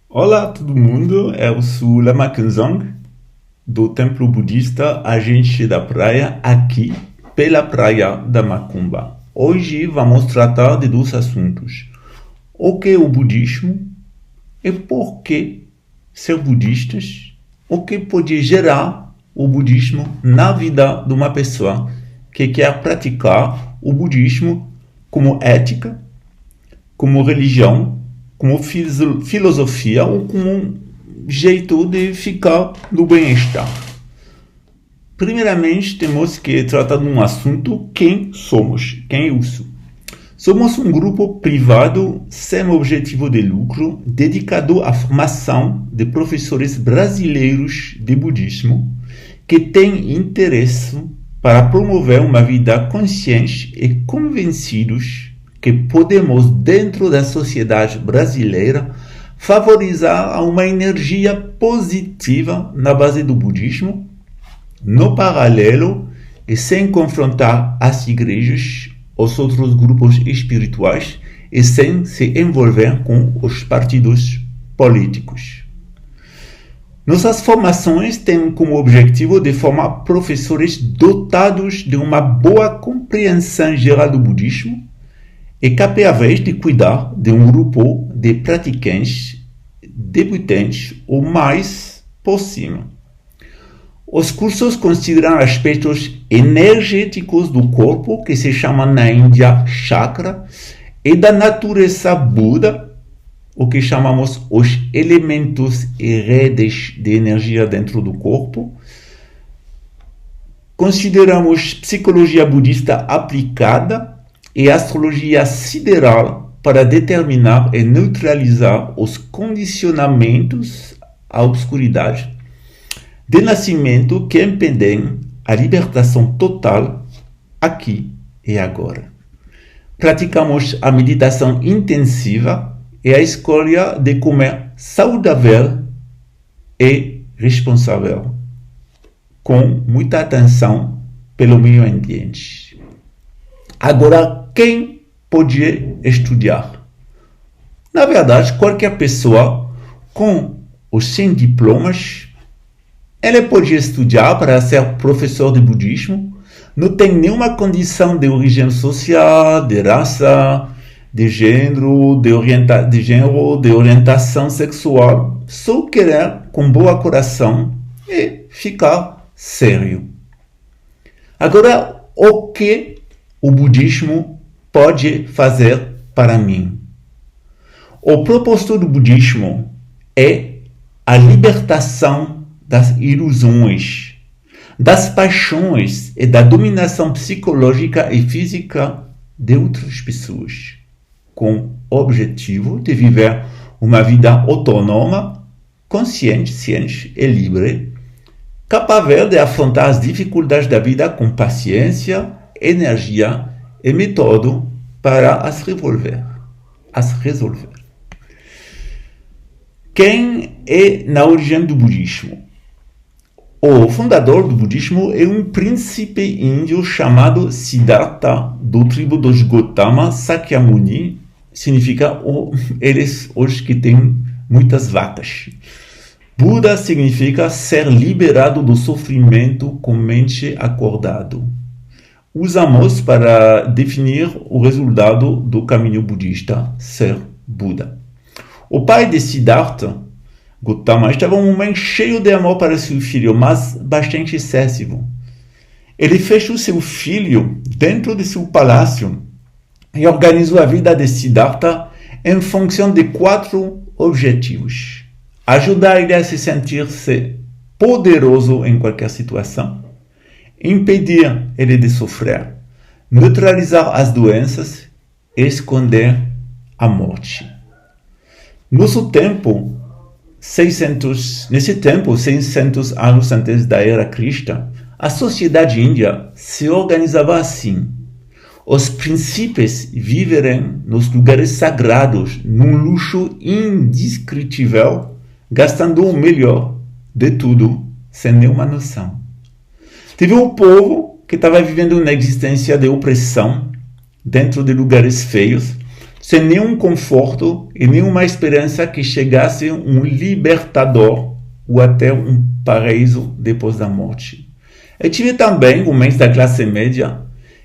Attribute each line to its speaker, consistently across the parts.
Speaker 1: Olá todo mundo, eu sou Lama Kenzang, do Templo Budista Agente da Praia, aqui pela Praia da Macumba. Hoje vamos tratar de dois assuntos: o que é o budismo e por que ser budistas, o que pode gerar o budismo na vida de uma pessoa que quer praticar o budismo como ética, como religião, como filosofia ou como um jeito de ficar no bem-estar. Primeiramente, temos que tratar de um assunto: quem somos, quem eu sou. Somos um grupo privado sem objetivo de lucro, dedicado à formação de professores brasileiros de budismo que têm interesse para promover uma vida consciente e convencidos que podemos, dentro da sociedade brasileira, favorizar uma energia positiva na base do budismo, no paralelo e sem confrontar as igrejas, os outros grupos espirituais e sem se envolver com os partidos políticos. Nossas formações têm como objetivo de formar professores dotados de uma boa compreensão geral do budismo e capazes de cuidar de um grupo de praticantes debutantes o mais possível. Os cursos consideram aspectos energéticos do corpo, que se chamam na Índia chakra, e da natureza Buda, o que chamamos os elementos e redes de energia dentro do corpo. Consideramos psicologia budista aplicada e astrologia sideral para determinar e neutralizar os condicionamentos à obscuridade de nascimento que impedem a libertação total aqui e agora. Praticamos a meditação intensiva e a escolha de comer saudável e responsável, com muita atenção pelo meio ambiente. Agora, quem pode estudar? Na verdade, qualquer pessoa com os 100 diplomas, ele pode estudar para ser professor de budismo. Não tem nenhuma condição de origem social, de raça, de gênero, de orientação sexual. Só querer com bom coração e ficar sério. Agora, o que o budismo pode fazer para mim? O propósito do budismo é a libertação das ilusões, das paixões e da dominação psicológica e física de outras pessoas, com o objetivo de viver uma vida autônoma, consciente, ciente e livre, capaz de afrontar as dificuldades da vida com paciência, energia e método para as resolver. Quem é na origem do budismo? O fundador do budismo é um príncipe índio chamado Siddhartha, do tribo dos Gautama. Sakyamuni significa eles hoje que têm muitas vacas. Buda significa ser liberado do sofrimento com mente acordado. Usamos para definir o resultado do caminho budista, ser Buda. O pai de Siddhartha, Gautama, estava um homem cheio de amor para seu filho, mas bastante excessivo. Ele fechou seu filho dentro de seu palácio e organizou a vida de Siddhartha em função de 4 objetivos: ajudar ele a se sentir-se poderoso em qualquer situação, impedir ele de sofrer, neutralizar as doenças e esconder a morte. Nesse tempo, 600 anos antes da era cristã, a sociedade índia se organizava assim: os príncipes viverem nos lugares sagrados, num luxo indescritível, gastando o melhor de tudo, sem nenhuma noção. Teve um povo que estava vivendo uma existência de opressão dentro de lugares feios, sem nenhum conforto e nenhuma esperança que chegasse um libertador ou até um paraíso depois da morte. Eu tive também homens da classe média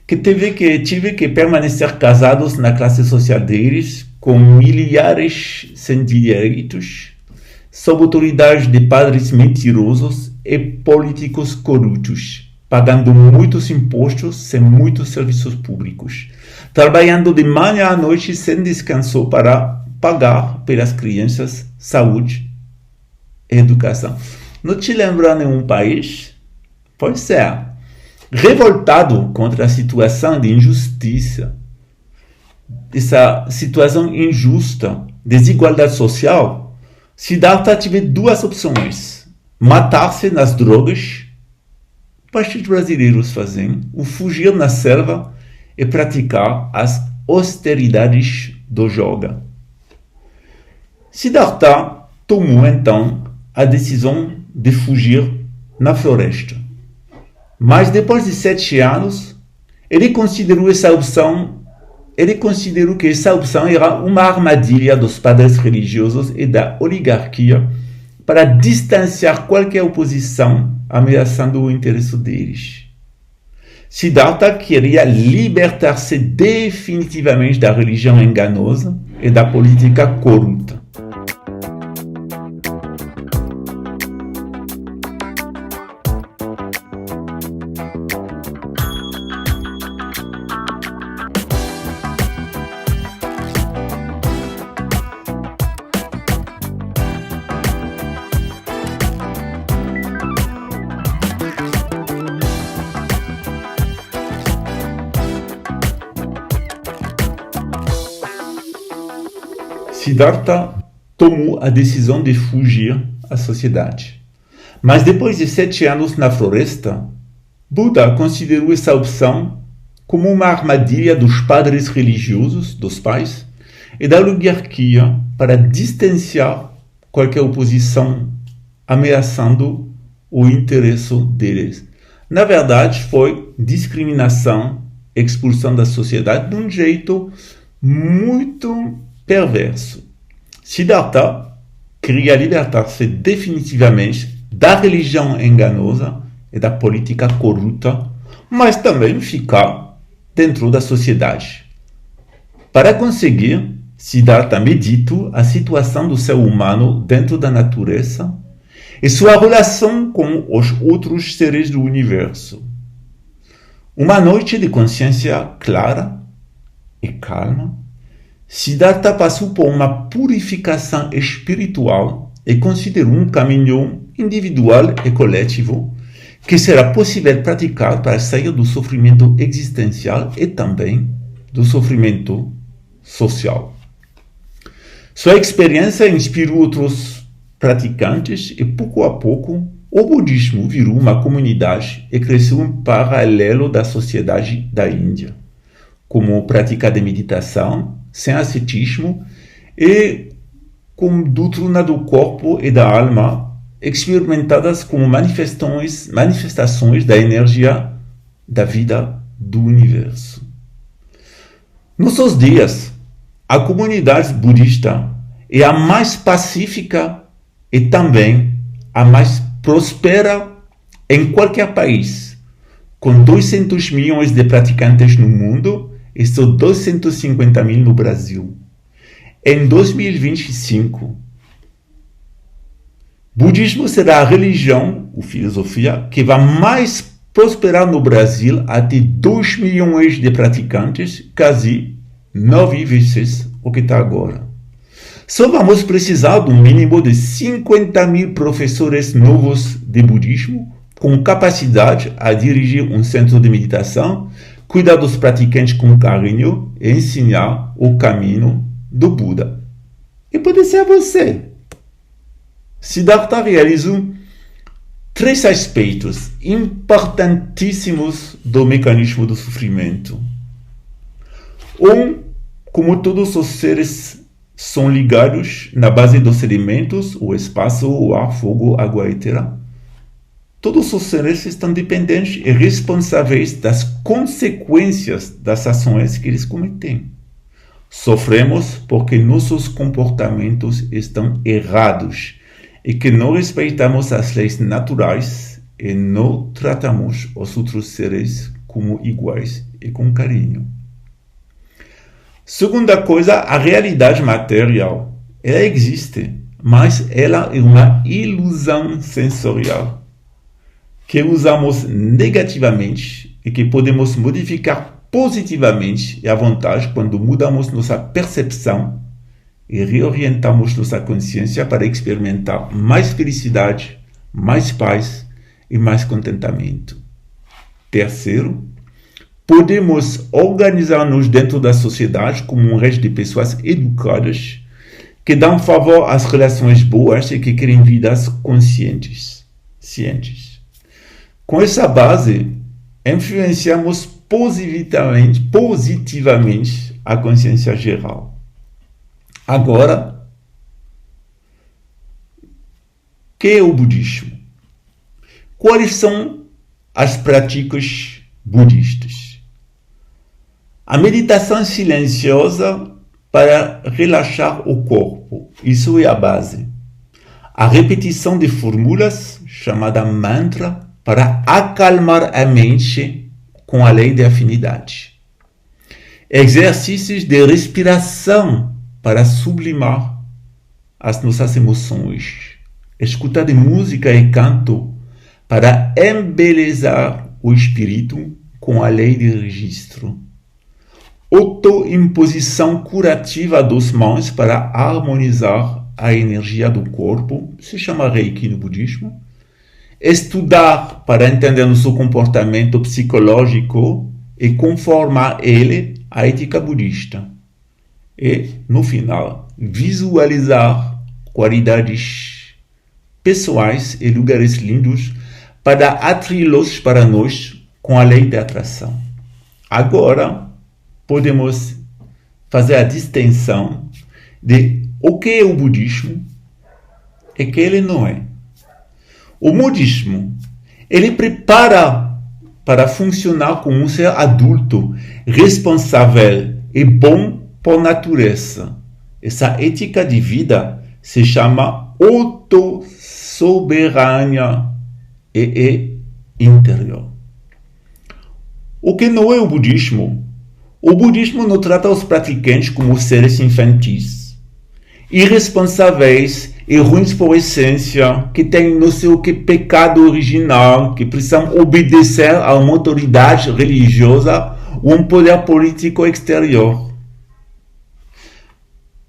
Speaker 1: que tive que permanecer casados na classe social deles, com milhares sem direitos, sob autoridade de padres mentirosos e políticos corruptos, pagando muitos impostos sem muitos serviços públicos, trabalhando de manhã à noite sem descanso para pagar pelas crianças, saúde e educação. Não te lembra nenhum país? Pois é. Revoltado contra a situação de injustiça, essa situação injusta, desigualdade social, Siddhartha teve duas opções: matar-se nas drogas, bastantes brasileiros fazem, ou fugir na selva e praticar as austeridades do yoga. Siddhartha tomou então a decisão de fugir na floresta. Mas depois de 7 anos, ele considerou que essa opção era uma armadilha dos padres religiosos e da oligarquia para distanciar qualquer oposição, ameaçando o interesse deles. Siddhartha queria libertar-se definitivamente da religião enganosa e da política corrupta. Siddhartha tomou a decisão de fugir à sociedade. Mas depois de 7 anos na floresta, Buda considerou essa opção como uma armadilha dos padres religiosos, dos pais, e da oligarquia para distanciar qualquer oposição, ameaçando o interesse deles. Na verdade, foi discriminação, expulsão da sociedade de um jeito muito perverso. Siddhartha queria libertar-se definitivamente da religião enganosa e da política corrupta, mas também ficar dentro da sociedade. Para conseguir, Siddhartha meditou a situação do ser humano dentro da natureza e sua relação com os outros seres do universo. Uma noite de consciência clara e calma, Siddhartha passou por uma purificação espiritual e considerou um caminho individual e coletivo que será possível praticar para sair do sofrimento existencial e também do sofrimento social. Sua experiência inspirou outros praticantes e, pouco a pouco, o budismo virou uma comunidade e cresceu em paralelo da sociedade da Índia, como prática de meditação, sem ascetismo e com doutrina do corpo e da alma, experimentadas como manifestações da energia da vida do universo. Nos seus dias, a comunidade budista é a mais pacífica e também a mais próspera em qualquer país, com 200 milhões de praticantes no mundo e só 250 mil no Brasil. Em 2025, budismo será a religião, ou filosofia, que vai mais prosperar no Brasil, até 2 milhões de praticantes, quase 9 vezes o que está agora. Só vamos precisar de um mínimo de 50 mil professores novos de budismo, com capacidade a dirigir um centro de meditação, cuidar dos praticantes com carinho e ensinar o caminho do Buda. E pode ser você. Siddhartha realizou 3 aspectos importantíssimos do mecanismo do sofrimento. Como todos os seres são ligados na base dos elementos, o espaço, o ar, fogo, água e terra, Todos os seres estão dependentes e responsáveis das consequências das ações que eles cometem. Sofremos porque nossos comportamentos estão errados e que não respeitamos as leis naturais e não tratamos os outros seres como iguais e com carinho. Segunda coisa, a realidade material. Ela existe, mas ela é uma ilusão sensorial que usamos negativamente e que podemos modificar positivamente e à vontade quando mudamos nossa percepção e reorientamos nossa consciência para experimentar mais felicidade, mais paz e mais contentamento. Terceiro, podemos organizar-nos dentro da sociedade como um resto de pessoas educadas que dão favor às relações boas e que querem vidas conscientes, cientes. Com essa base, influenciamos positivamente a consciência geral. Agora, o que é o budismo? Quais são as práticas budistas? A meditação silenciosa para relaxar o corpo, isso é a base. A repetição de fórmulas, chamada mantra, para acalmar a mente com a lei de afinidade. Exercícios de respiração para sublimar as nossas emoções. Escuta de música e canto para embelezar o espírito com a lei de registro. Autoimposição curativa das mãos para harmonizar a energia do corpo, se chama Reiki no budismo. Estudar para entender nosso comportamento psicológico e conformar ele à ética budista. E, no final, visualizar qualidades pessoais e lugares lindos para atraí-los para nós com a lei da atração. Agora, podemos fazer a distinção de o que é o budismo e o que ele não é. O budismo, ele prepara para funcionar como um ser adulto, responsável e bom por natureza. Essa ética de vida se chama autossoberania e é interior. O que não é o budismo? O budismo não trata os praticantes como seres infantis, irresponsáveis e ruins por essência, que têm no seu pecado original, que precisam obedecer a uma autoridade religiosa ou um poder político exterior. O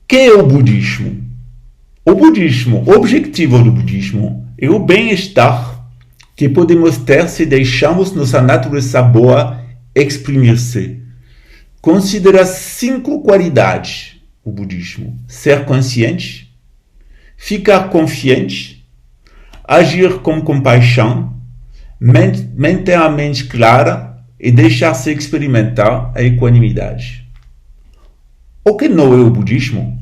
Speaker 1: que é o budismo? O objetivo do budismo é o bem-estar que podemos ter se deixamos nossa natureza boa exprimir-se. Considera 5 qualidades o budismo: ser consciente, ficar confiante, agir com compaixão, manter a mente clara e deixar-se experimentar a equanimidade. O que não é o budismo?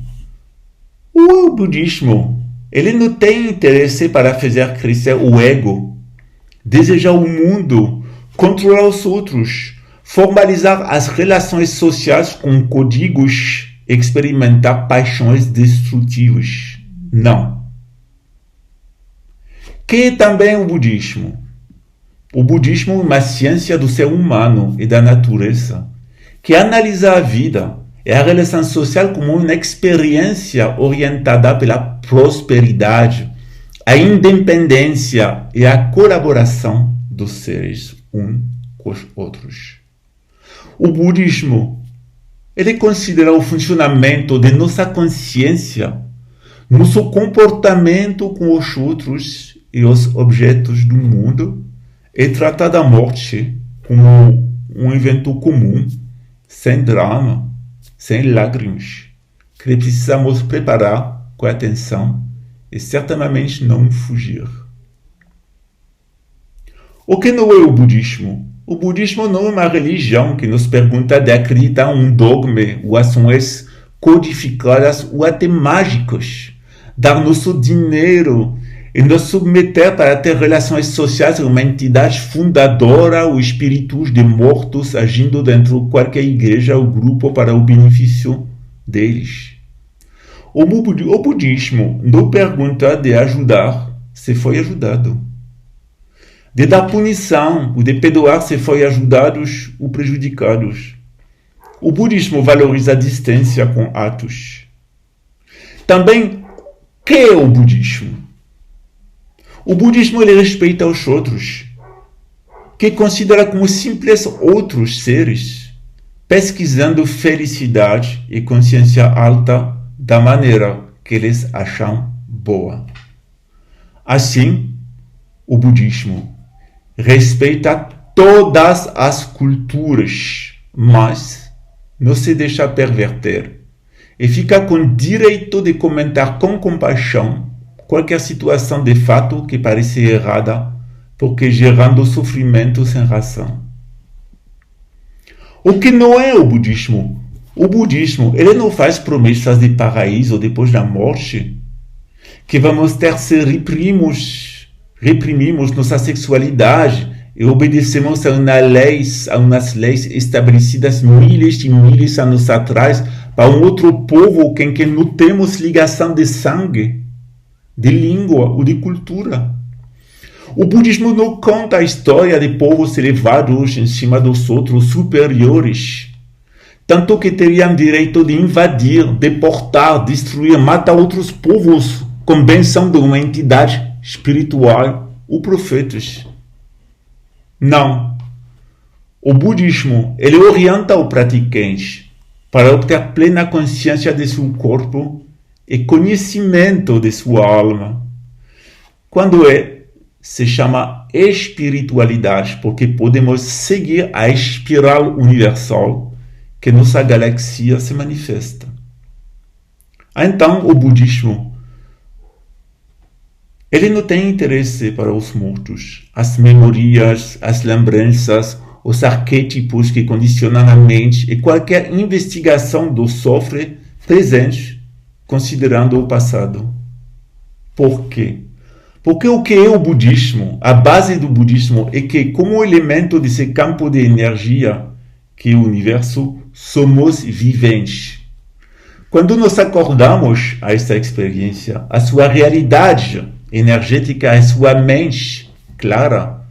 Speaker 1: O budismo, ele não tem interesse para fazer crescer o ego, desejar o mundo, controlar os outros, formalizar as relações sociais com códigos, experimentar paixões destrutivas. Não. Que é também o budismo? O budismo é uma ciência do ser humano e da natureza, que analisa a vida e a relação social como uma experiência orientada pela prosperidade, a independência e a colaboração dos seres uns com os outros. O budismo, ele considera o funcionamento de nossa consciência, nosso comportamento com os outros e os objetos do mundo, e trata da morte como um evento comum, sem drama, sem lágrimas, que precisamos preparar com atenção e certamente não fugir. O que não é o budismo? O budismo não é uma religião que nos pergunta de acreditar em um dogma ou ações codificadas ou até mágicas, dar nosso dinheiro e nos submeter para ter relações sociais com uma entidade fundadora ou espíritos de mortos agindo dentro de qualquer igreja ou grupo para o benefício deles. O budismo não pergunta de ajudar se foi ajudado, de dar punição ou de perdoar se foi ajudados ou prejudicados. O budismo valoriza a distância com atos. Também, o que é o budismo? O budismo ele respeita os outros, que considera como simples outros seres, pesquisando felicidade e consciência alta da maneira que eles acham boa. Assim, o budismo respeita todas as culturas, mas não se deixa perverter e fica com direito de comentar com compaixão qualquer situação de fato que parece errada, porque gerando sofrimento sem razão. O que não é o budismo? O budismo, ele não faz promessas de paraíso depois da morte, que vamos ter se reprimimos nossa sexualidade e obedecemos a umas leis estabelecidas milhares e milhares de anos atrás para um outro povo com quem não temos ligação de sangue, de língua ou de cultura. O budismo não conta a história de povos elevados em cima dos outros superiores, tanto que teriam direito de invadir, deportar, destruir, matar outros povos com benção de uma entidade espiritual ou profetas. Não. O budismo, ele orienta o praticante para obter plena consciência de seu corpo e conhecimento de sua alma. Quando se chama espiritualidade, porque podemos seguir a espiral universal que nossa galáxia se manifesta. Então, o budismo, ele não tem interesse para os mortos, as memórias, as lembranças, os arquétipos que condicionam a mente e qualquer investigação do sofre presente, considerando o passado. Por quê? Porque o que é o budismo, a base do budismo, é que, como elemento desse campo de energia, que é o universo, somos viventes. Quando nos acordamos a essa experiência, a sua realidade energética, a sua mente clara,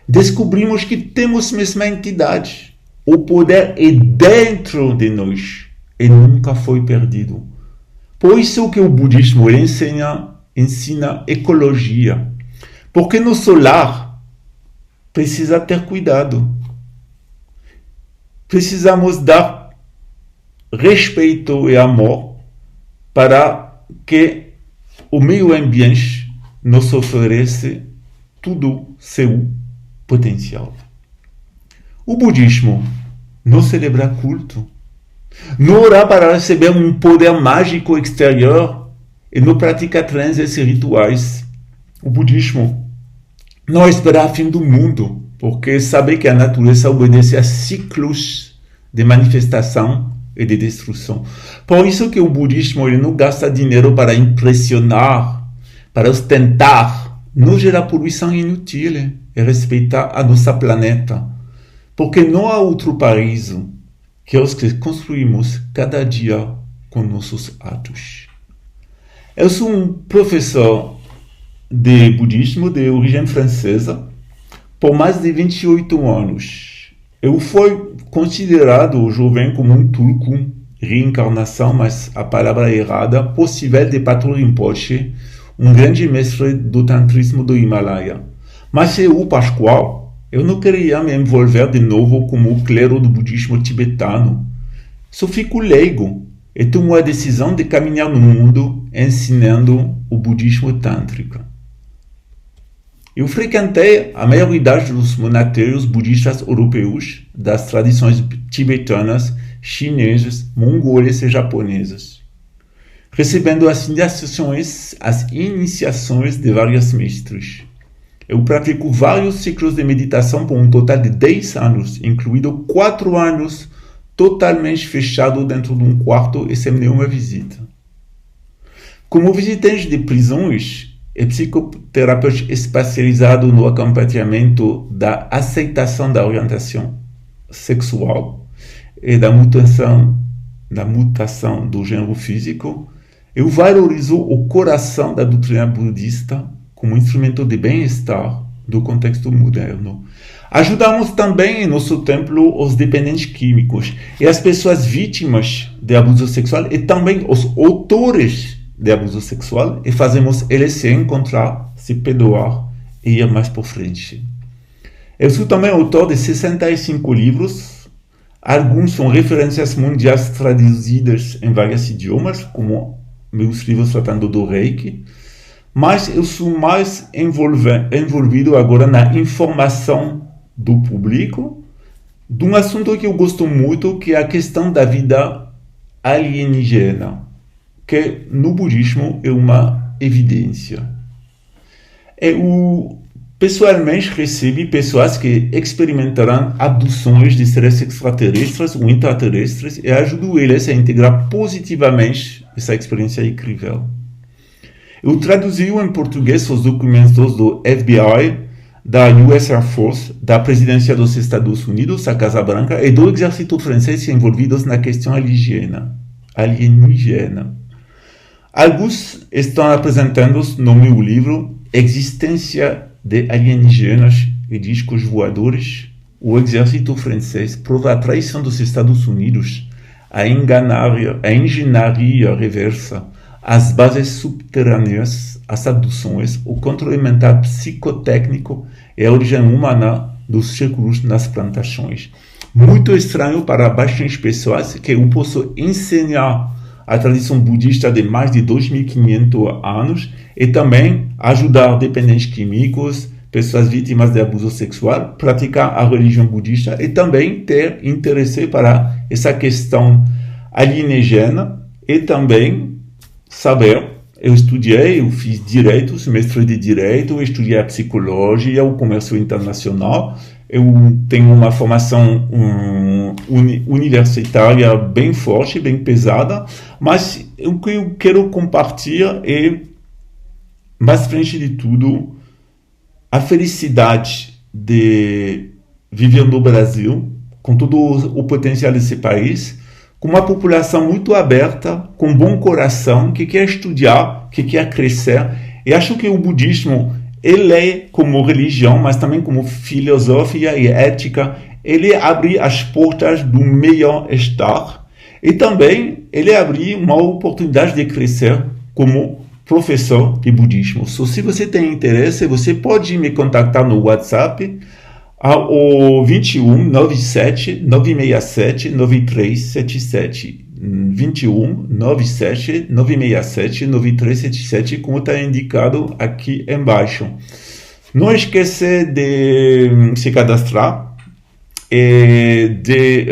Speaker 1: descobrimos que temos a mesma entidade. O poder é dentro de nós e nunca foi perdido. Por isso que o budismo ensina ecologia. Porque no solar precisa ter cuidado. Precisamos dar respeito e amor para que o meio ambiente nos ofereça todo seu potencial. O budismo não celebra culto, não ora para receber um poder mágico exterior e não pratica transes e rituais. O budismo não espera o fim do mundo, porque sabe que a natureza obedece a ciclos de manifestação e de destruição. Por isso que o budismo ele não gasta dinheiro para impressionar, para ostentar, não gera poluição inútil e respeitar a nossa planeta. Porque não há outro paraíso que os que construímos cada dia com nossos atos. Eu sou um professor de budismo de origem francesa por mais de 28 anos. Eu fui considerado jovem como um tulku, reencarnação, mas a palavra errada, possível de Patrul Rinpoche, um grande mestre do tantrismo do Himalaia. Mas eu, Pascoal, eu não queria me envolver de novo como o clero do budismo tibetano. Só fico leigo e tomo a decisão de caminhar no mundo ensinando o budismo tântrico. Eu frequentei a maioridade dos monastérios budistas europeus, das tradições tibetanas, chinesas, mongólias e japonesas, recebendo as iniciações de vários mestres. Eu pratico vários ciclos de meditação por um total de 10 anos, incluído 4 anos totalmente fechado dentro de um quarto e sem nenhuma visita. Como visitante de prisões, é psicoterapeuta especializado no acompanhamento da aceitação da orientação sexual e da mutação do gênero físico. Eu valorizo o coração da doutrina budista como instrumento de bem-estar do contexto moderno. Ajudamos também em nosso templo os dependentes químicos e as pessoas vítimas de abuso sexual e também os autores de abuso sexual e fazemos eles se encontrar, se perdoar e ir mais por frente. Eu sou também autor de 65 livros. Alguns são referências mundiais traduzidas em vários idiomas, como meus livros tratando do Reiki, mas eu sou mais envolvido agora na informação do público de um assunto que eu gosto muito, que é a questão da vida alienígena, que no budismo é uma evidência. Eu pessoalmente recebo pessoas que experimentaram abduções de seres extraterrestres ou intraterrestres e ajudo eles a integrar positivamente essa experiência incrível. Eu traduzi em português os documentos do FBI, da US Air Force, da Presidência dos Estados Unidos, a Casa Branca, e do Exército Francês envolvidos na questão alienígena. Alguns estão apresentados no meu livro Existência de Alienígenas e Discos Voadores. O Exército Francês prova a traição dos Estados Unidos, a engenharia reversa, as bases subterrâneas, as abduções, o controle mental psicotécnico e a origem humana dos círculos nas plantações. Muito estranho para bastantes pessoas que eu posso ensinar a tradição budista de mais de 2.500 anos e também ajudar dependentes químicos, pessoas vítimas de abuso sexual, praticar a religião budista e também ter interesse para essa questão alienígena e também saber. Eu fiz direitos, mestre de direito, estudei a psicologia, o comércio internacional. Eu tenho uma formação universitária bem forte, bem pesada, mas o que eu quero compartilhar é, mais frente de tudo, a felicidade de viver no Brasil, com todo o potencial desse país, com uma população muito aberta, com bom coração, que quer estudar, que quer crescer. E acho que o budismo, ele é como religião, mas também como filosofia e ética, ele abre as portas do melhor estar e também ele abre uma oportunidade de crescer como professor de budismo. Se você tem interesse, você pode me contactar no WhatsApp ao 21 97 967 9377. 21 97 967 9377, como está indicado aqui embaixo. Não esqueça de se cadastrar e de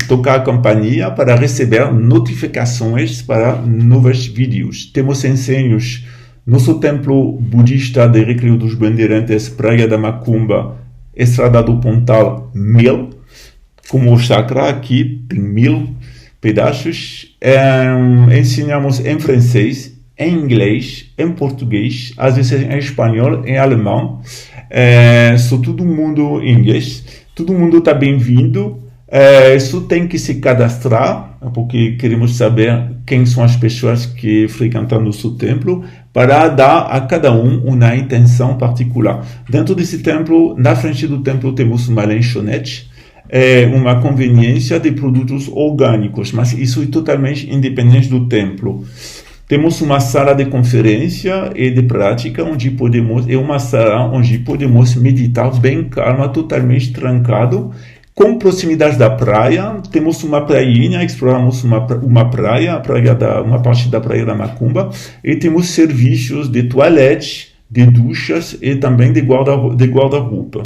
Speaker 1: tocar a campanha para receber notificações para novos vídeos. Temos ensaios no nosso templo budista de Recreio dos Bandeirantes, Praia da Macumba, Estrada do Pontal 1000, como o chakra aqui tem 1000 pedaços. Ensinamos em francês, em inglês, em português, às vezes em espanhol, em alemão. Só todo mundo em inglês. Todo mundo está bem-vindo. Só tem que se cadastrar, porque queremos saber quem são as pessoas que frequentam nosso templo, para dar a cada um uma intenção particular. Dentro desse templo, na frente do templo, temos uma lanchonete, uma conveniência de produtos orgânicos, mas isso é totalmente independente do templo. Temos uma sala de conferência e de prática, uma sala onde podemos meditar bem calma, totalmente trancado, com proximidade da praia. Temos uma prainha, exploramos uma praia, uma parte da Praia da Macumba, e temos serviços de toalete, de duchas e também de guarda-roupa.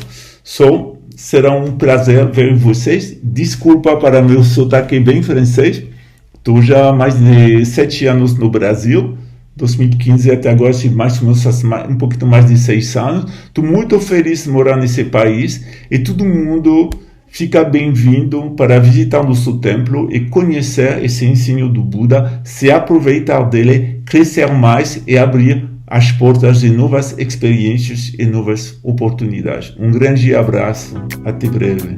Speaker 1: Será um prazer ver vocês. Desculpa para meu sotaque bem francês. Estou já há mais de 7 anos no Brasil. 2015 até agora, mais ou menos um pouquinho mais de 6 anos. Estou muito feliz de morar nesse país e todo mundo fica bem-vindo para visitar nosso templo e conhecer esse ensino do Buda, se aproveitar dele, crescer mais e abrir às portas de novas experiências e novas oportunidades. Um grande abraço, até breve.